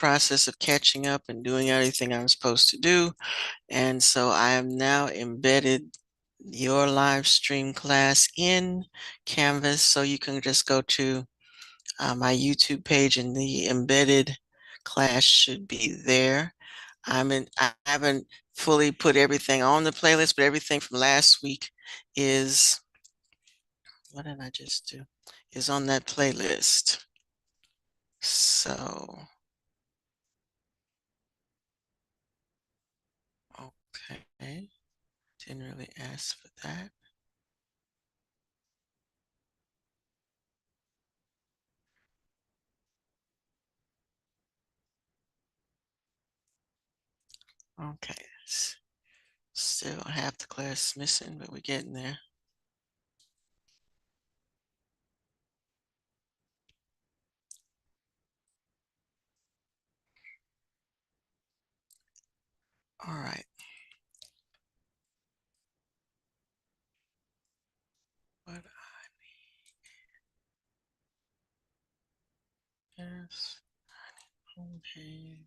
process of catching up and doing everything I'm supposed to do. And so I have now embedded your live stream class in Canvas. So you can just go to my YouTube page and the embedded class should be there. I haven't fully put everything on the playlist, but everything from last week is, what did I just do? Is on that playlist. So, okay. Didn't really ask for that. Okay. Still half the class missing, but we're getting there. All right. What is homepage?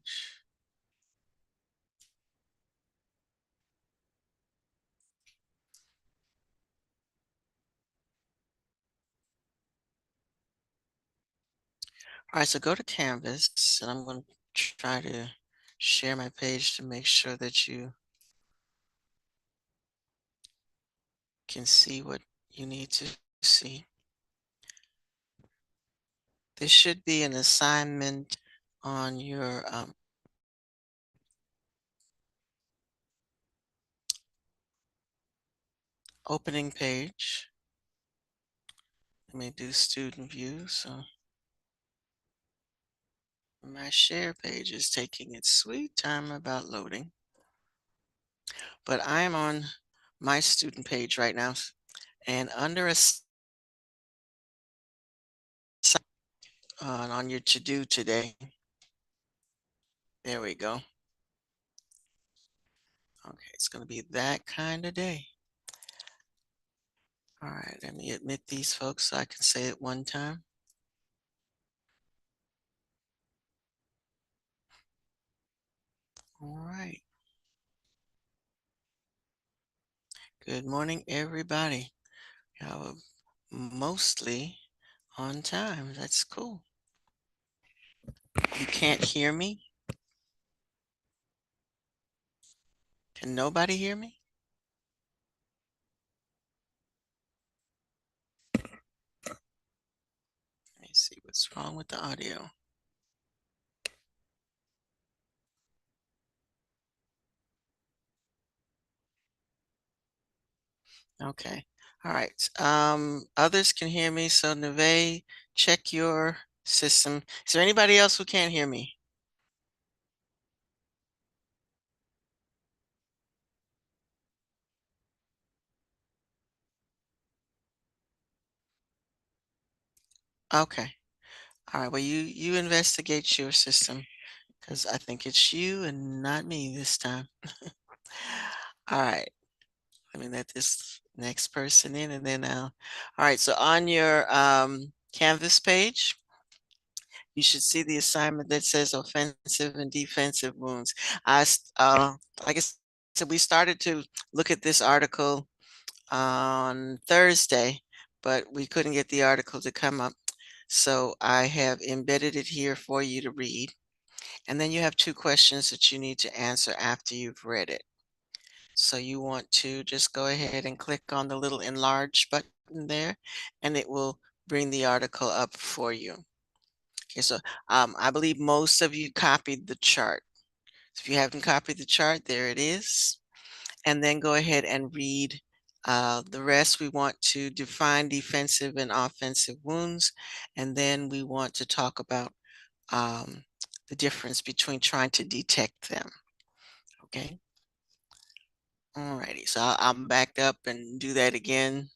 All right, so go to Canvas, and I'm going to try to share my page to make sure that you can see what you need to see. This should be an assignment on your opening page. Let me do student view. So my share page is taking its sweet time about loading. But I am on my student page right now, and under a on your to-do today. There we go. Okay, it's going to be that kind of day. All right, let me admit these folks so I can say it one time. All right. Good morning, everybody. Y'all are mostly on time. That's cool. You can't hear me? Can nobody hear me? Let me see what's wrong with the audio. Okay. All right. Others can hear me. So Neve, check your system. Is there anybody else who can't hear me? Okay. All right. Well, you investigate your system because I think it's you and not me this time. All right. Let me let this next person in and then I'll. All right. So on your Canvas page, you should see the assignment that says offensive and defensive wounds. Like I said, we started to look at this article on Thursday, but we couldn't get the article to come up. So I have embedded it here for you to read. And then you have two questions that you need to answer after you've read it. So you want to just go ahead and click on the little enlarge button there, and it will bring the article up for you. Okay, so I believe most of you copied the chart. So if you haven't copied the chart, there it is. And then go ahead and read the rest. We want to define defensive and offensive wounds, and then we want to talk about um, the difference between trying to detect them. Okay. Alrighty. So I'll back up and do that again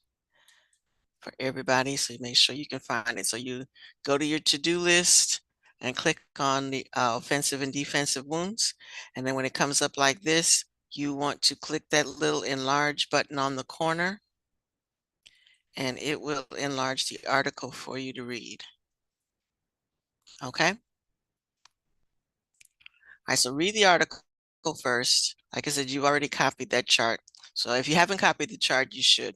for everybody. So make sure you can find it. So you go to your to-do list and click on the offensive and defensive wounds. And then when it comes up like this, you want to click that little enlarge button on the corner and it will enlarge the article for you to read. Okay. right, so read the article first. Like I said, you've already copied that chart. So if you haven't copied the chart, you should.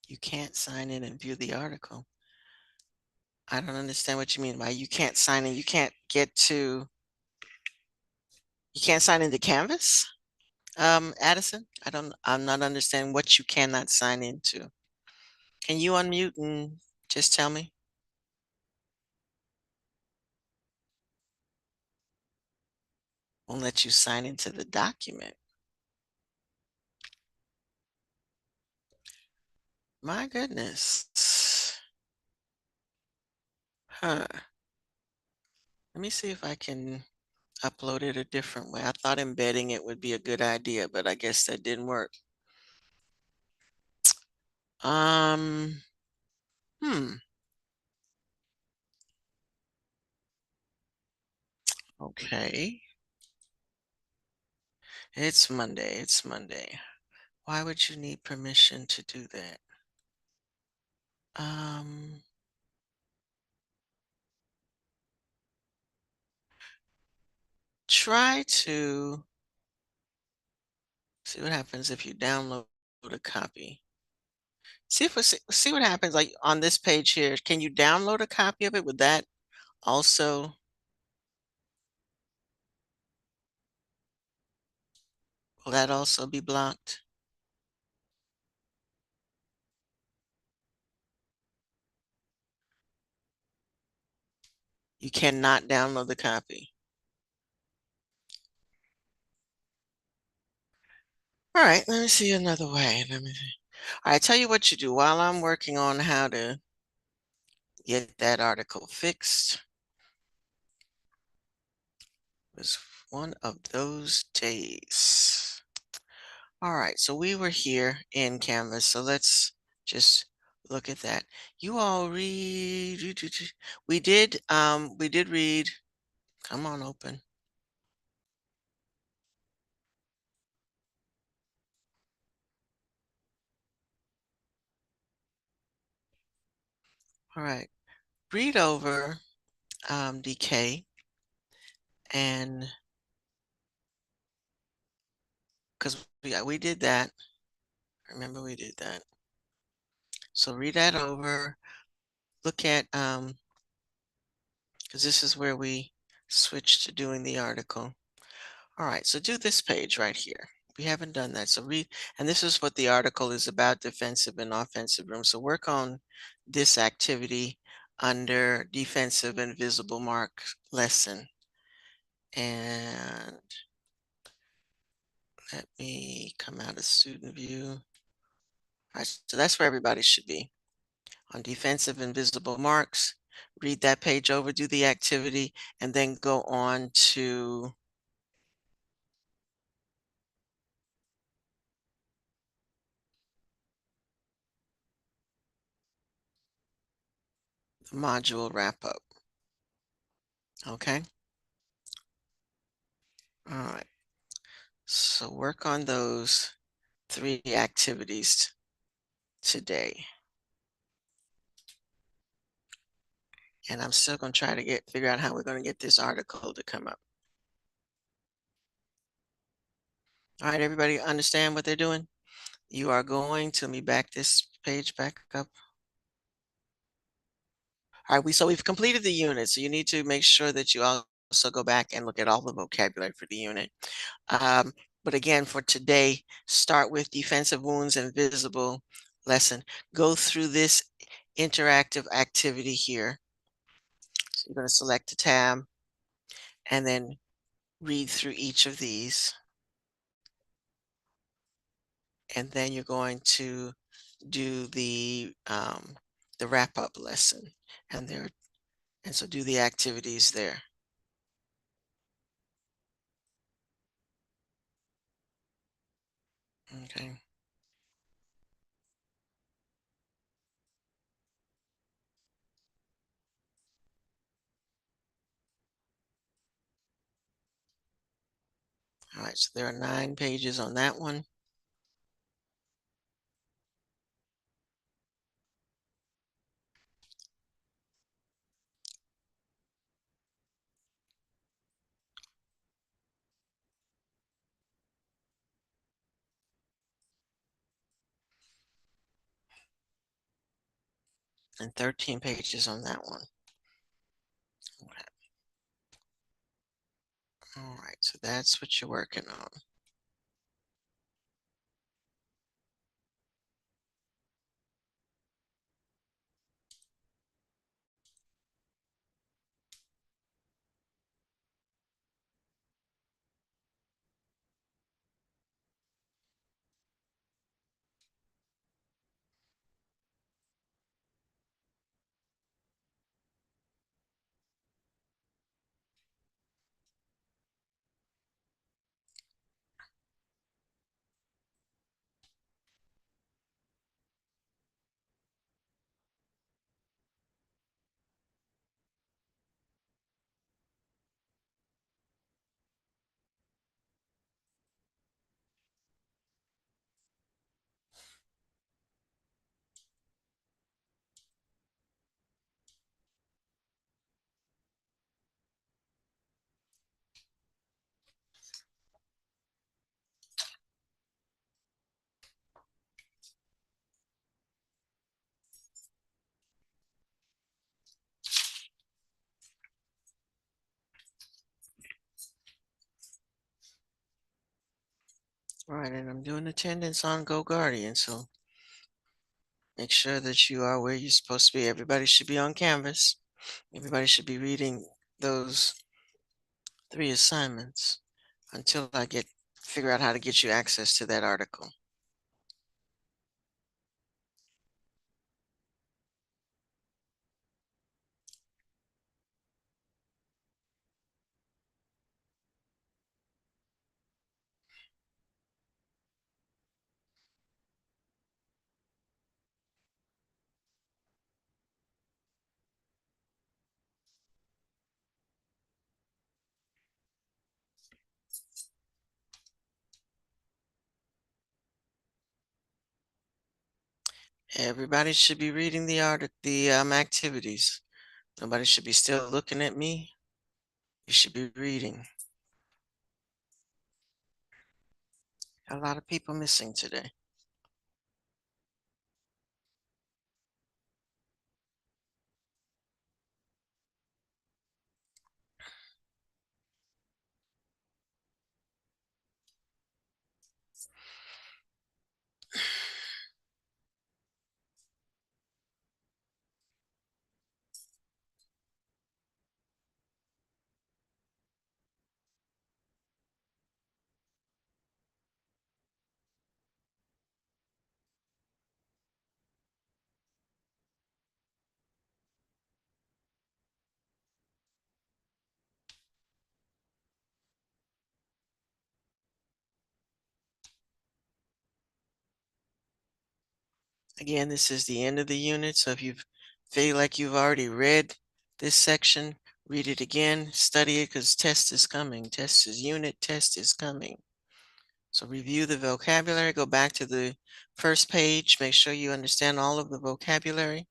You can't sign in and view the article. I don't understand what you mean by you can't sign in. You can't get to, you can't sign into Canvas? Addison, I'm not understanding what you cannot sign into. Can you unmute and just tell me? Won't let you sign into the document. My goodness. Huh. Let me see if I can upload it a different way. I thought embedding it would be a good idea, but I guess that didn't work. Um, hmm. Okay. It's Monday. It's Monday. Why would you need permission to do that? Um, Try to see what happens if you download a copy. See what happens like on this page here. Can you download a copy of it? Would that also will that also be blocked? You cannot download the copy. All right, let me see another way. Let me see. All right, tell you what you do while I'm working on how to get that article fixed. It was one of those days. All right, so we were here in Canvas, so let's just look at that. You all read, we did read, come on, open. All right, read over decay and because we did that. Remember we did that. So read that over, look at, because this is where we switch to doing the article. All right, so do this page right here. We haven't done that. So read, and this is what the article is about, defensive and offensive room. So work on this activity under defensive and visible mark lesson. And let me come out of student view. All right, so that's where everybody should be. On defensive and visible marks, read that page over, do the activity, and then go on to the module wrap up. Okay. All right. So work on those 3 activities today. And I'm still going to try to figure out how we're going to get this article to come up. All right, everybody understand what they're doing? You are going to, let me back this page back up. All right, so we've completed the unit. So you need to make sure that you also go back and look at all the vocabulary for the unit. But again, for today, start with defensive wounds and visible lesson. Go through this interactive activity here. So you're going to select a tab and then read through each of these. And then you're going to do the wrap up lesson and so do the activities there. Okay. All right, so there are 9 pages on that one. and 13 pages on that one. Okay. All right, so that's what you're working on. All right, and I'm doing attendance on Go Guardian, so make sure that you are where you're supposed to be. Everybody should be on Canvas. Everybody should be reading those 3 assignments until I figure out how to get you access to that article. Everybody should be reading the activities. Nobody should be still looking at me. You should be reading. A lot of people missing today. Again, this is the end of the unit, so if you feel like you've already read this section, read it again, study it, because test is coming. Test is coming. So review the vocabulary, go back to the first page, make sure you understand all of the vocabulary.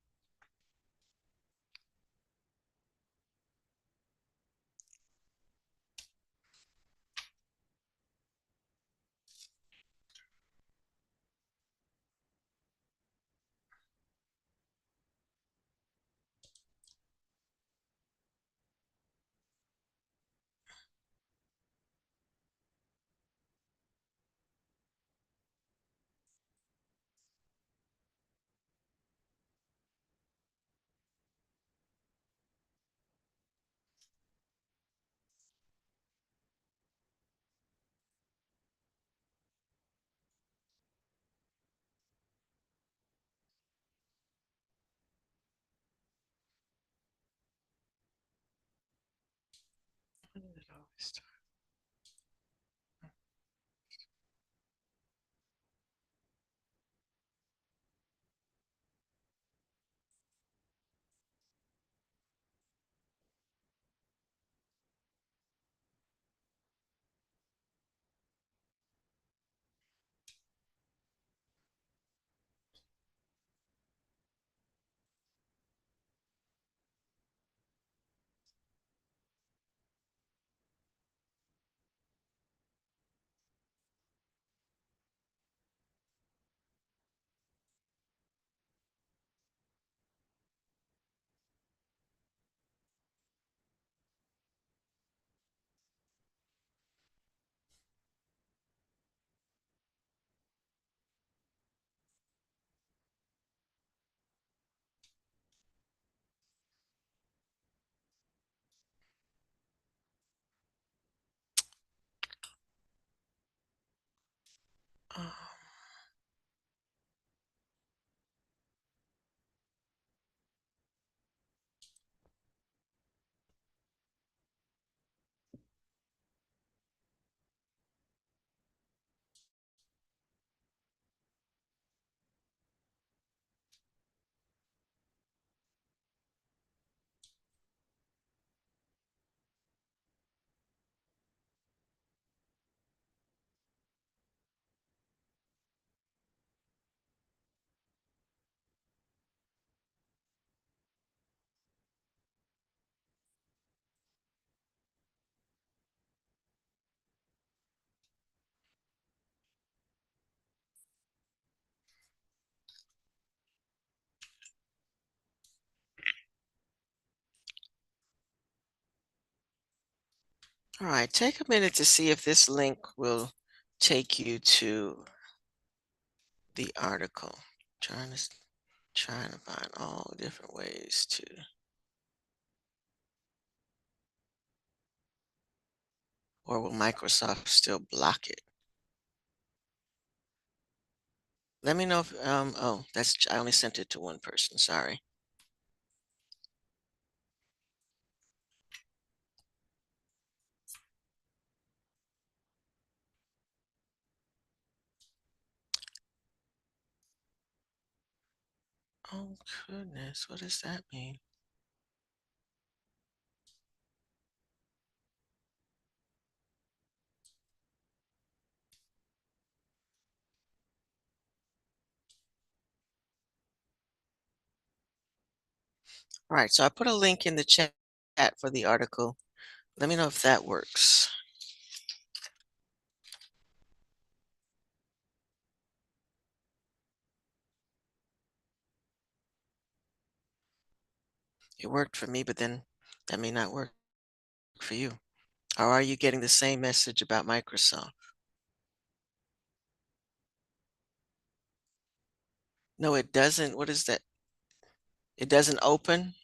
When did it always start? All right, take a minute to see if this link will take you to the article. Trying to trying to find all different ways to. Or will Microsoft still block it? Let me know if oh, that's I only sent it to one person, sorry. Oh goodness, what does that mean? All right, so I put a link in the chat for the article. Let me know if that works. It worked for me, but then that may not work for you. Or are you getting the same message about Microsoft? No, it doesn't. What is that? It doesn't open?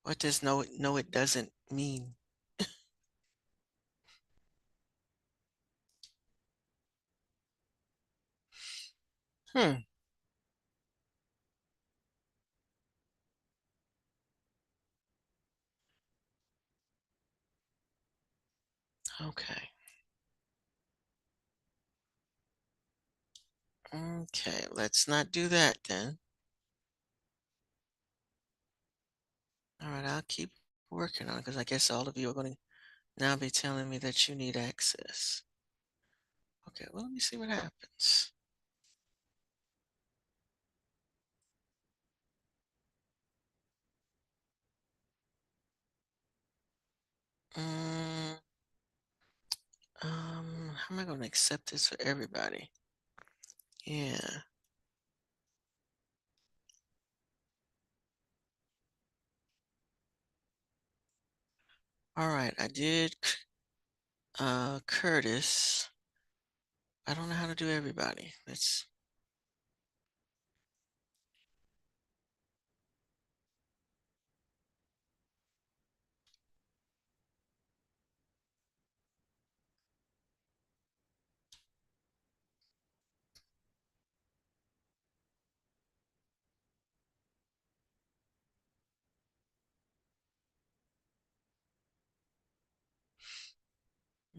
What does no it doesn't mean? Hmm. Okay. Okay, let's not do that then. All right, I'll keep working on it because I guess all of you are going to now be telling me that you need access. Okay, well, let me see what happens. Mm, how am I going to accept this for everybody? Yeah. All right, I did Curtis. I don't know how to do everybody. Let's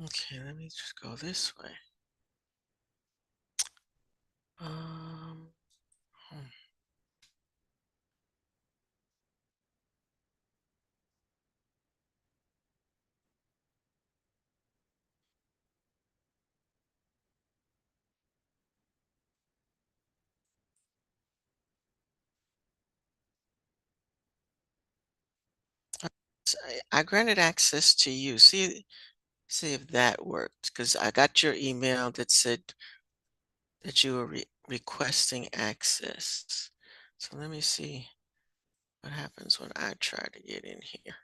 okay, let me just go this way. Um, hmm, I granted access to you. See if that worked because I got your email that said that you were requesting access. So let me see what happens when I try to get in here.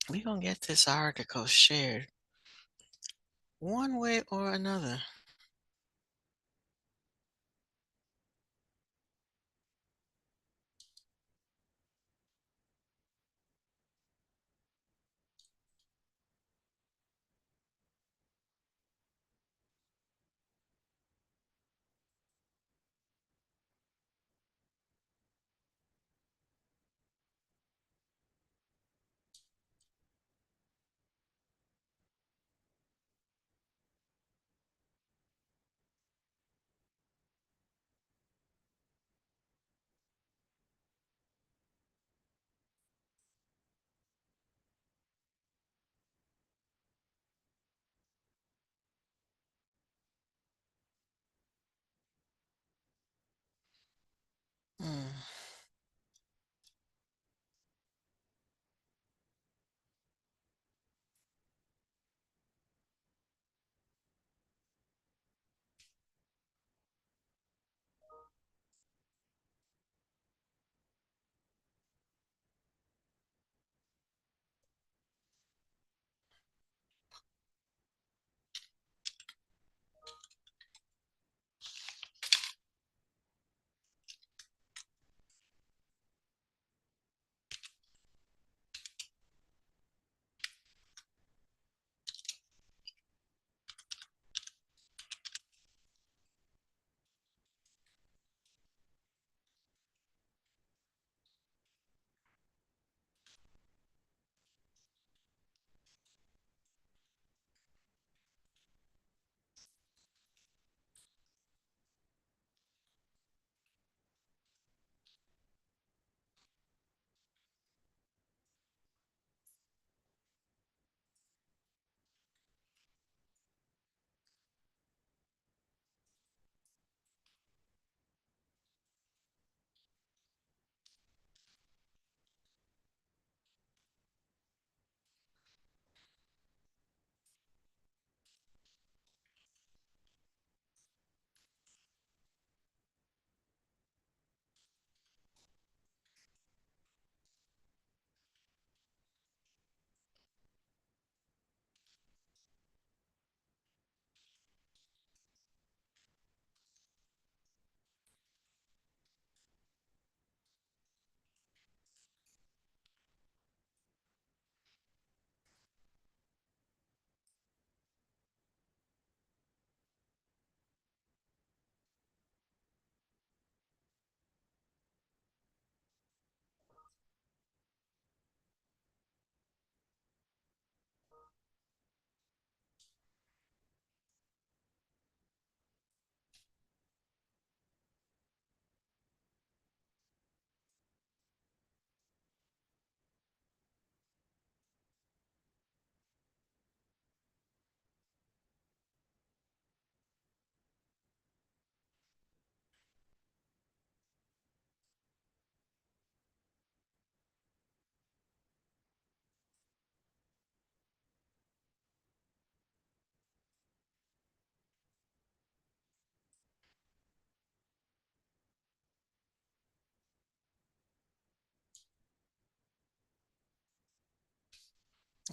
We gonna get this article shared one way or another.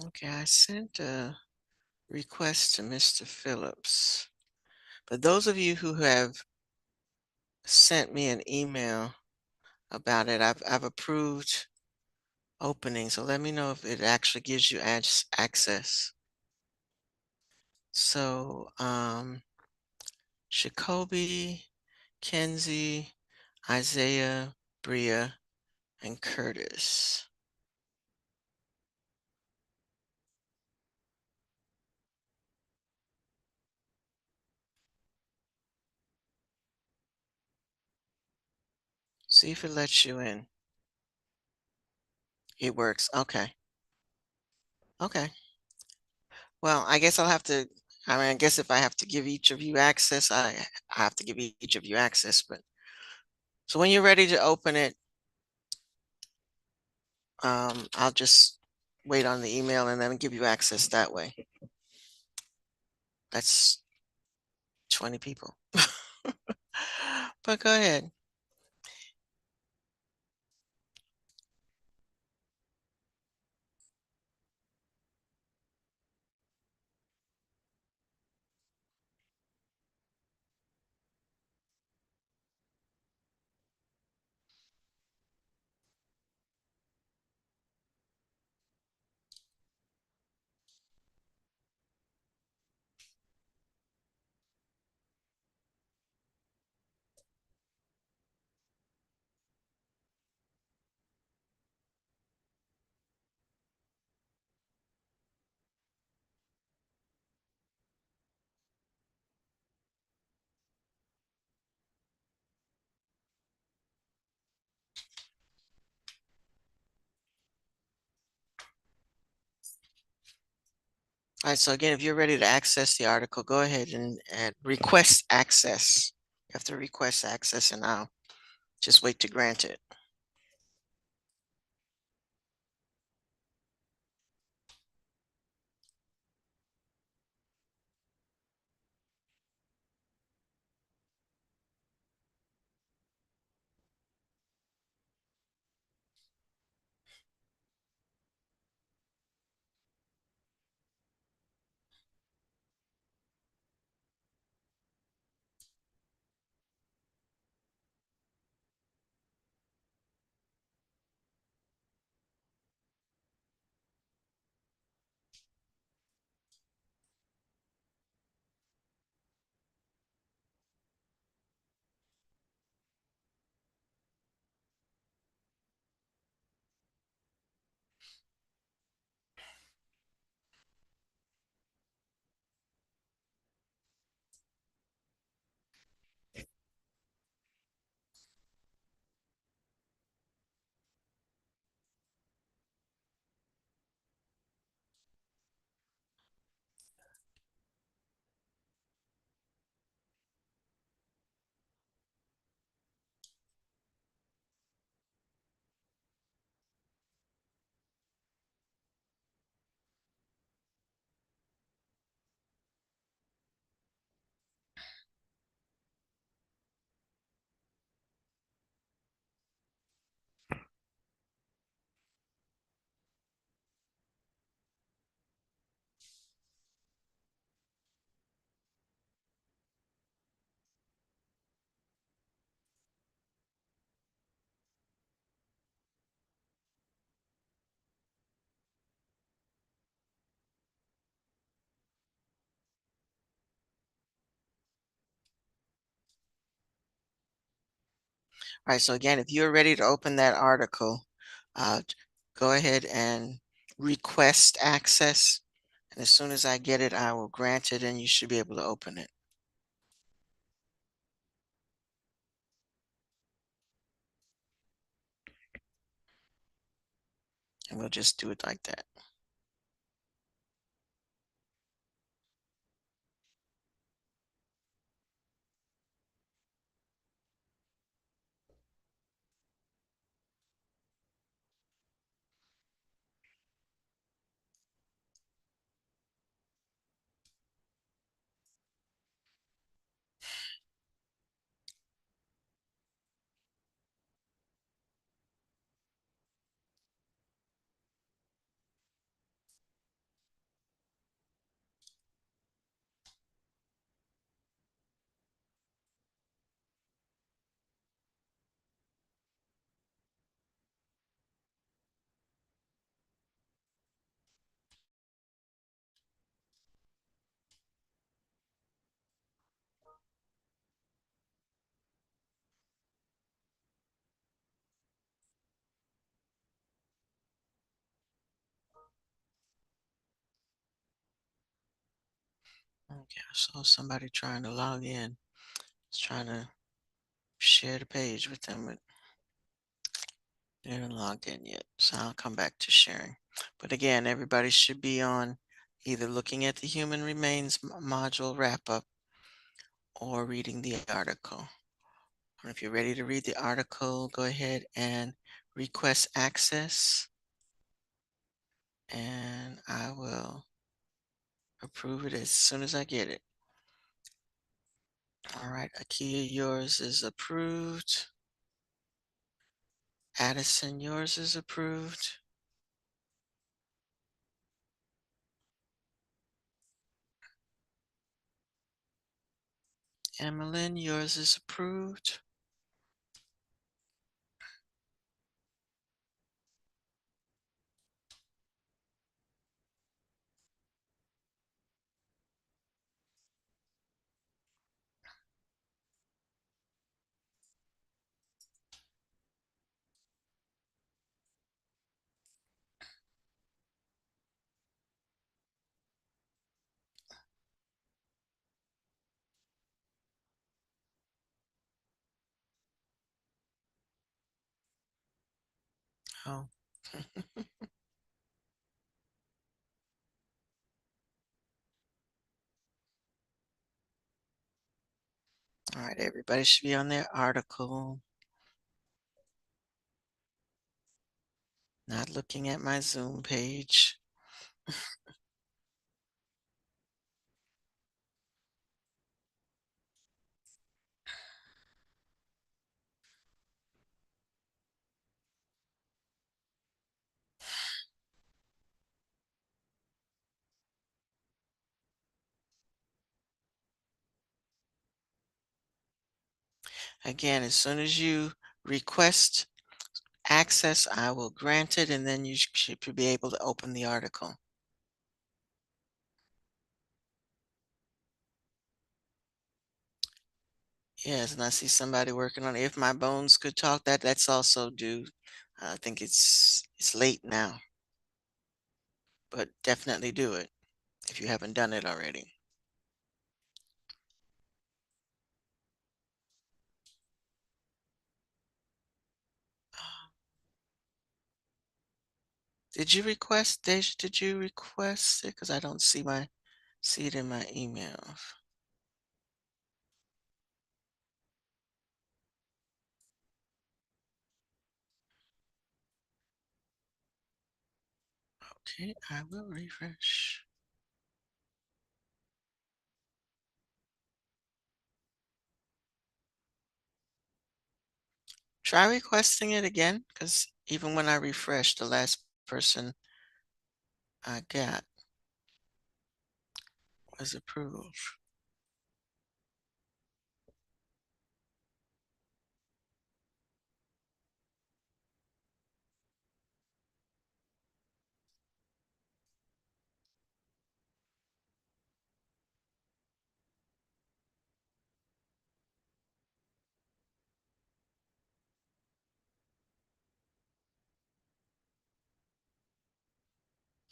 Okay, I sent a request to Mr. Phillips. But those of you who have sent me an email about it, I've approved opening. So let me know if it actually gives you access. So, Jacoby, Kenzie, Isaiah, Bria, and Curtis. See if it lets you in. It works. Okay. Okay. Well, I guess I'll have to, I mean, I guess if I have to give each of you access, I have to give each of you access. But so when you're ready to open it, I'll just wait on the email and then give you access that way. That's 20 people. But go ahead. All right, so again, if you're ready to access the article, go ahead and request access. You have to request access and I'll just wait to grant it. All right, so again, if you're ready to open that article, go ahead and request access. And as soon as I get it, I will grant it and you should be able to open it. And we'll just do it like that. Yeah, I saw somebody trying to log in. Was trying to share the page with them, but they haven't logged in yet. So I'll come back to sharing. But again, everybody should be on either looking at the human remains module wrap up or reading the article. And if you're ready to read the article, go ahead and request access, and I will approve it as soon as I get it. All right, Akia, yours is approved. Addison, yours is approved. Emmeline, yours is approved. Oh. All right, everybody should be on their article. Not looking at my Zoom page. Again, as soon as you request access, I will grant it, and then you should be able to open the article. Yes, and I see somebody working on If My Bones Could Talk. That's also due. I think it's late now, but definitely do it if you haven't done it already. Did you request, Deja, did you request it? Because I don't see it in my email. Okay, I will refresh. Try requesting it again, because even when I refreshed, the last person I got was approved.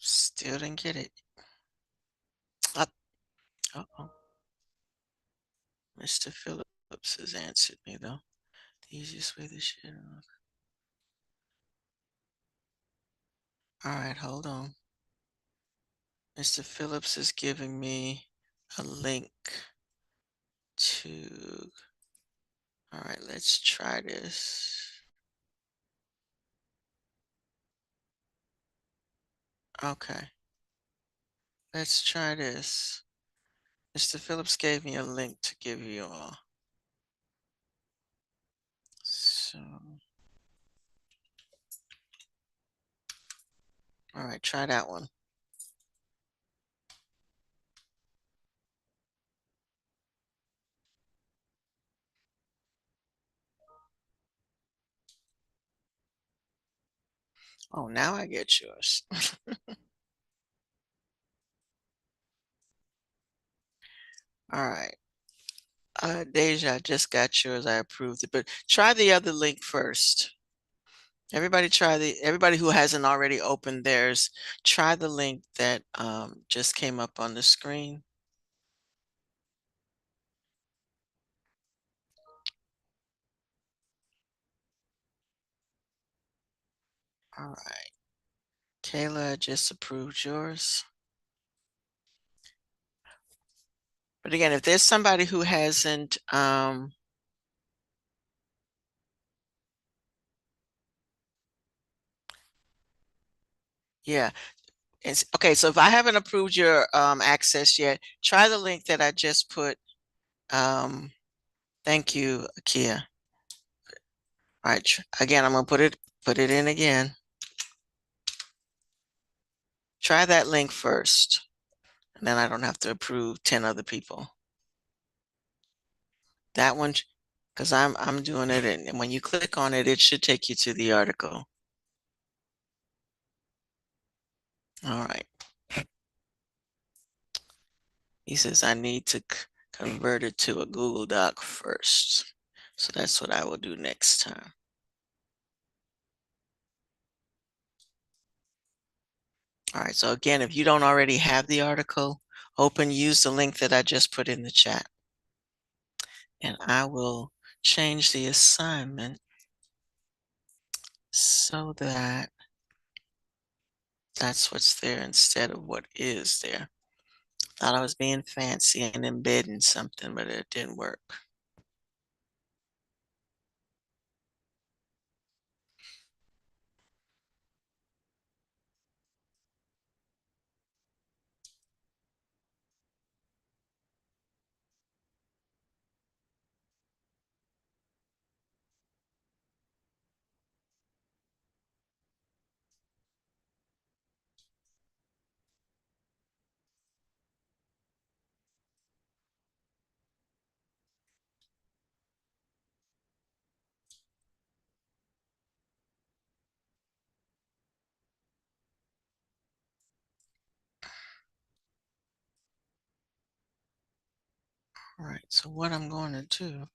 Still didn't get it. Uh, uh-oh. Mr. Phillips has answered me though. The easiest way to share. All right, hold on. Mr. Phillips is giving me a link to. All right, let's try this. Okay, let's try this. Mr. Phillips gave me a link to give you all. So, all right, try that one. Oh, now I get yours. All right. Deja, I just got yours. I approved it, but try the other link first. Everybody who hasn't already opened theirs, try the link that just came up on the screen. All right. Kayla just approved yours. But again, if there's somebody who hasn't, yeah, it's okay. So if I haven't approved your access yet, try the link that I just put. Thank you, Akia. All right, again, I'm gonna put it in again. Try that link first, and then I don't have to approve 10 other people. That one, because I'm doing it, and when you click on it, it should take you to the article. All right. He says I need to convert it to a Google Doc first. So that's what I will do next time. All right. So again, if you don't already have the article open, use the link that I just put in the chat. And I will change the assignment so that that's what's there instead of what is there. Thought I was being fancy and embedding something, but it didn't work. All right. So what I'm going to do,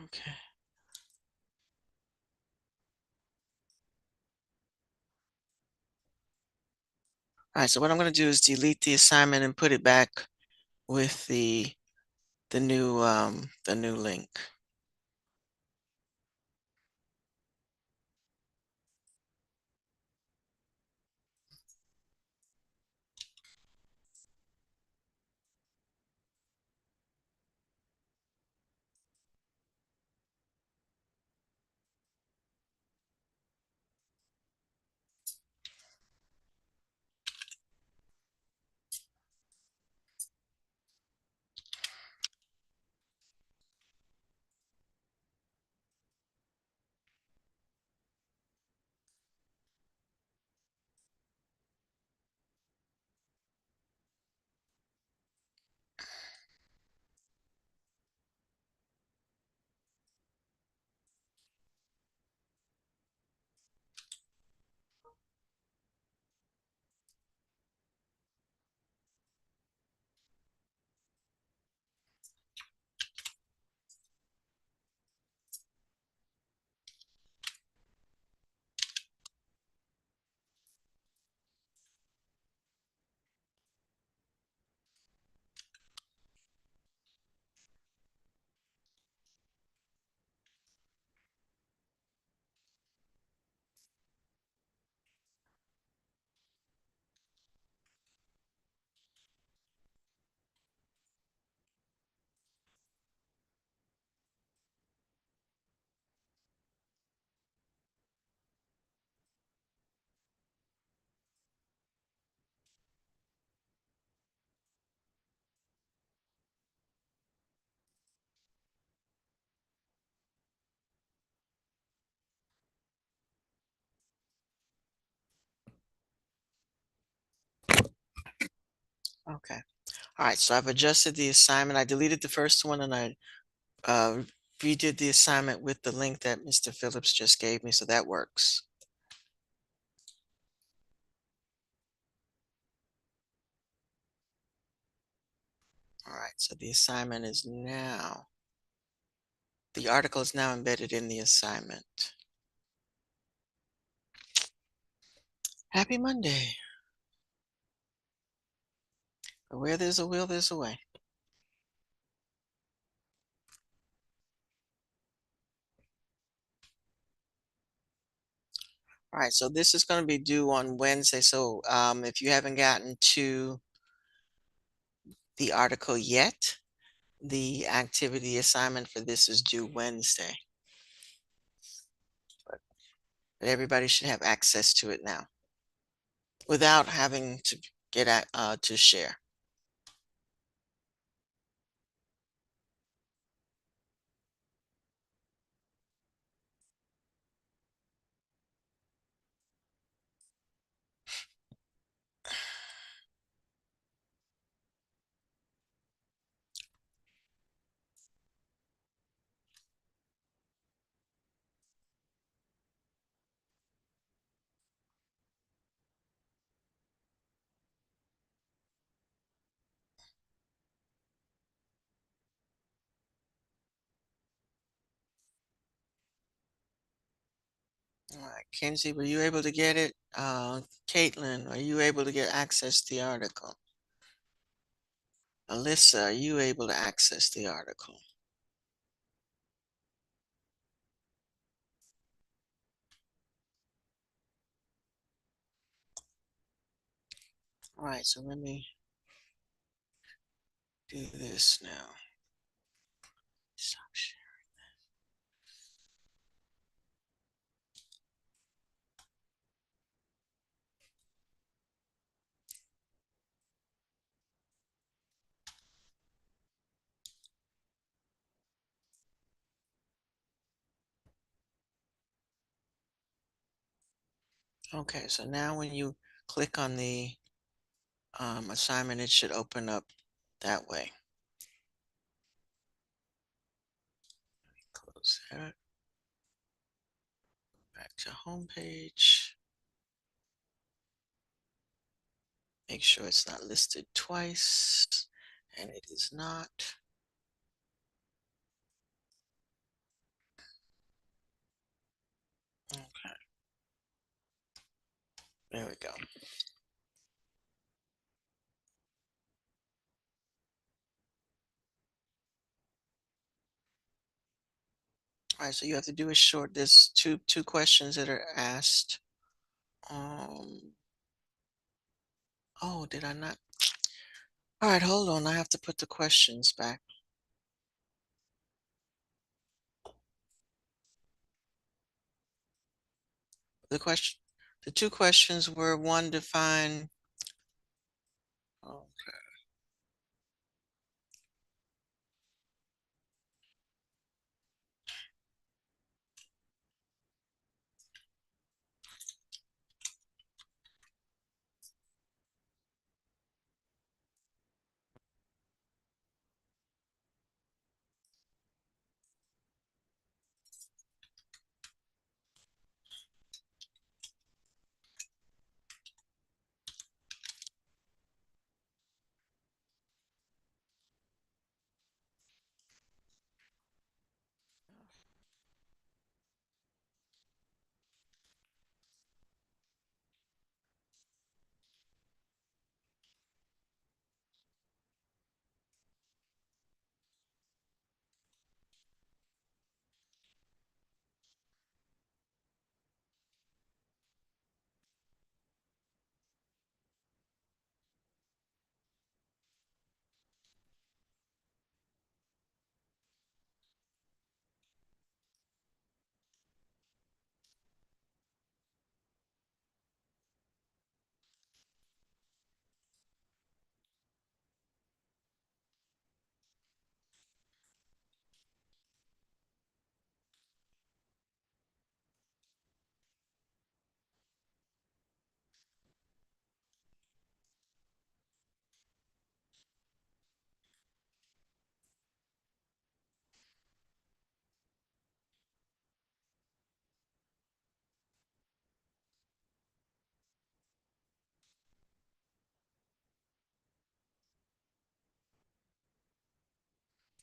okay. All right. So what I'm going to do is delete the assignment and put it back with the new link. Okay. All right. So I've adjusted the assignment. I deleted the first one and I uh, redid the assignment with the link that Mr. Phillips just gave me. So that works. All right. So the assignment is now, the article is now embedded in the assignment. Happy Monday. Where there's a will, there's a way. All right, so this is going to be due on Wednesday. So if you haven't gotten to the article yet, the activity assignment for this is due Wednesday. But everybody should have access to it now without having to get to share. All right, Kenzie, were you able to get it? Caitlin, are you able to get access to the article? Alyssa, are you able to access the article? All right, so let me do this now. Stop sharing. Okay, so now when you click on the assignment, it should open up that way. Close that. Back to home page. Make sure it's not listed twice, and it is not. Okay, there we go. All right, so you have to do a short. There's two questions that are asked. Um, oh, did I not? All right, hold on. I have to put the questions back. The question, the two questions were one, define. Okay.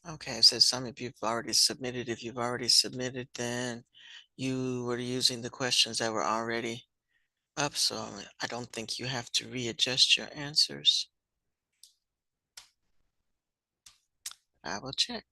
Okay, it says some if you've already submitted. If you've already submitted, then you were using the questions that were already up, so I don't think you have to readjust your answers. I will check.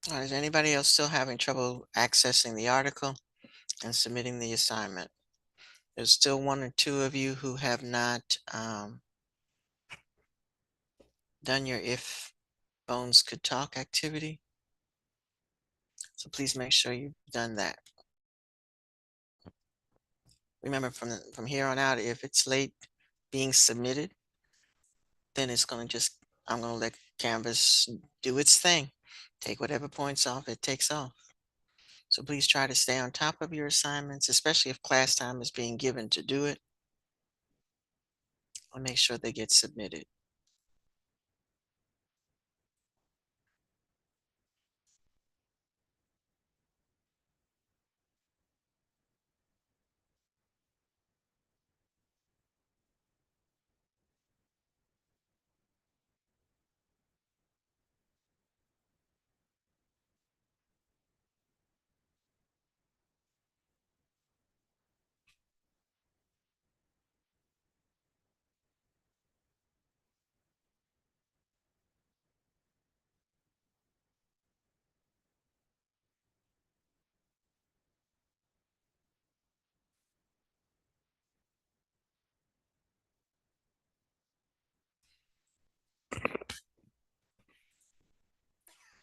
Is anybody else still having trouble accessing the article and submitting the assignment? There's still one or two of you who have not done your If Bones Could Talk activity. So please make sure you've done that. Remember, from here on out, if it's late being submitted, then it's going to just, I'm going to let Canvas do its thing. Take whatever points off it takes off. So please try to stay on top of your assignments, especially if class time is being given to do it. I'll make sure they get submitted.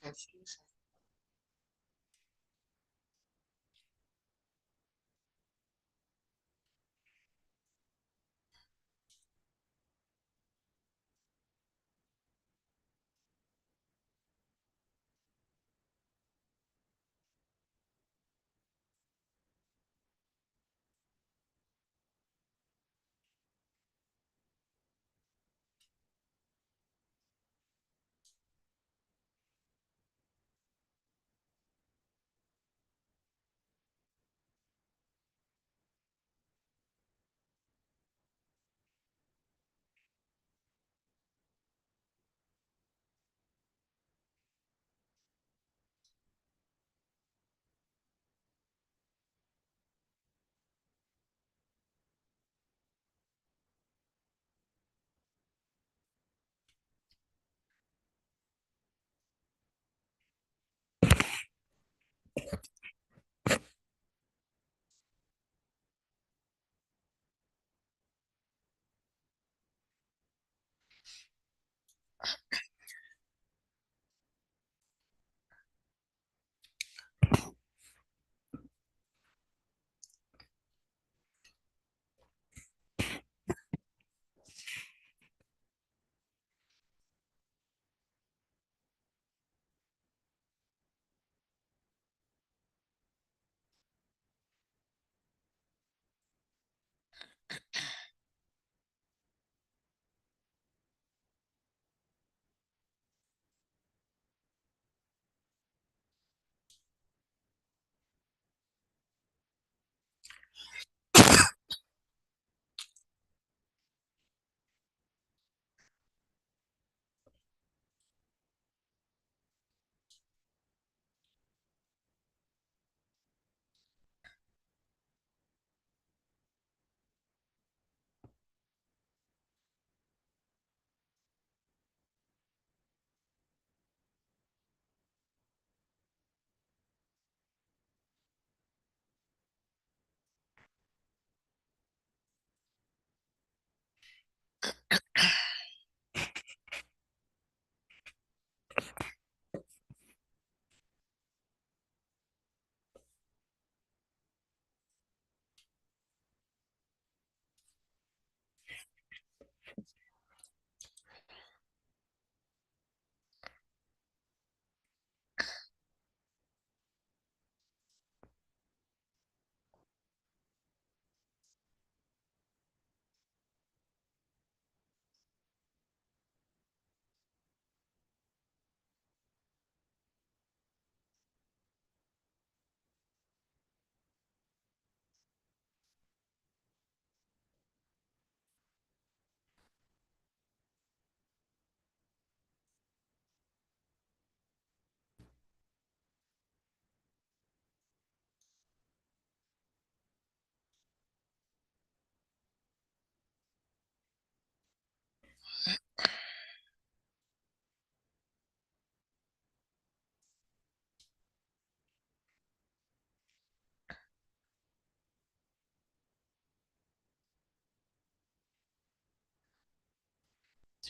Excuse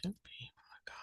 Two people ago.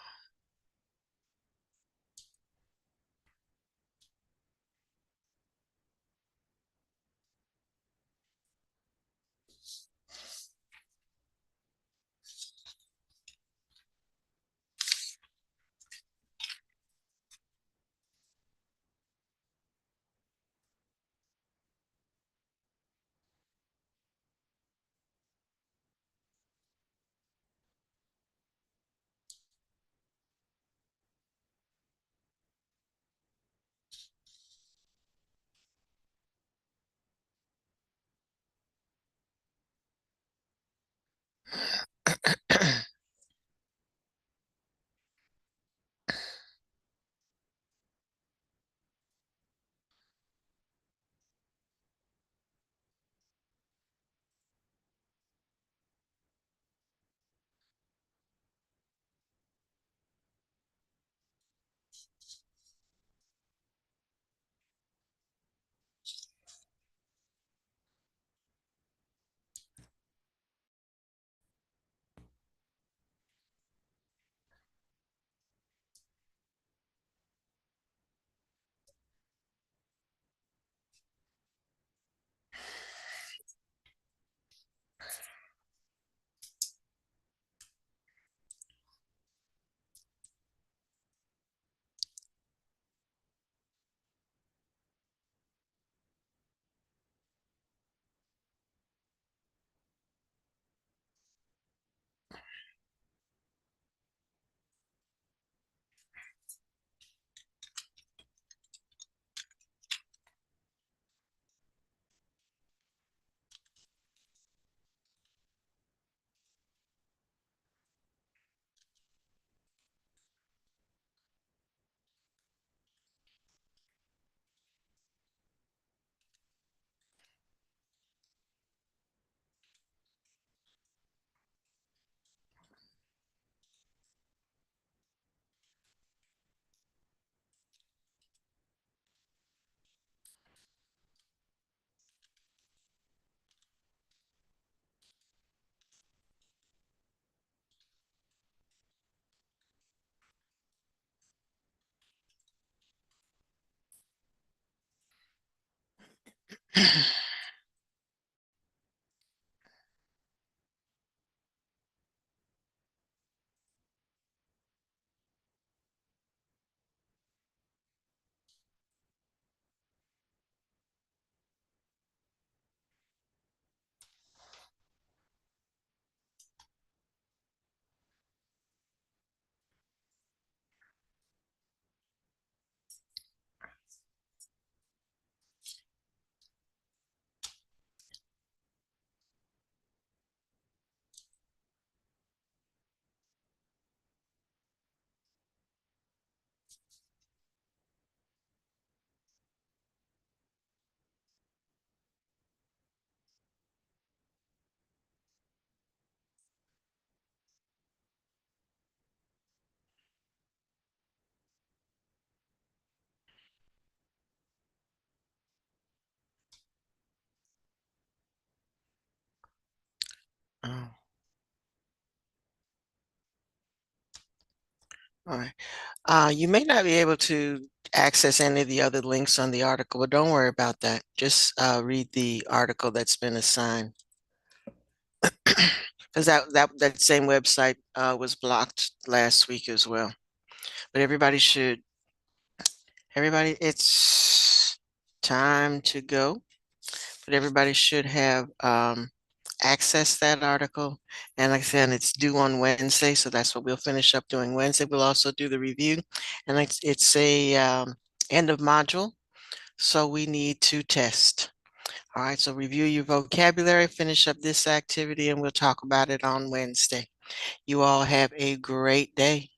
Oh, all right. You may not be able to access any of the other links on the article, but don't worry about that. Just read the article that's been assigned. Because that same website was blocked last week as well. But everybody, it's time to go. But everybody should have accessed that article. And like I said, it's due on Wednesday, so that's what we'll finish up doing Wednesday. We'll also do the review, and it's a end of module, so we need to test. All right, so review your vocabulary, finish up this activity, and we'll talk about it on Wednesday. You all have a great day.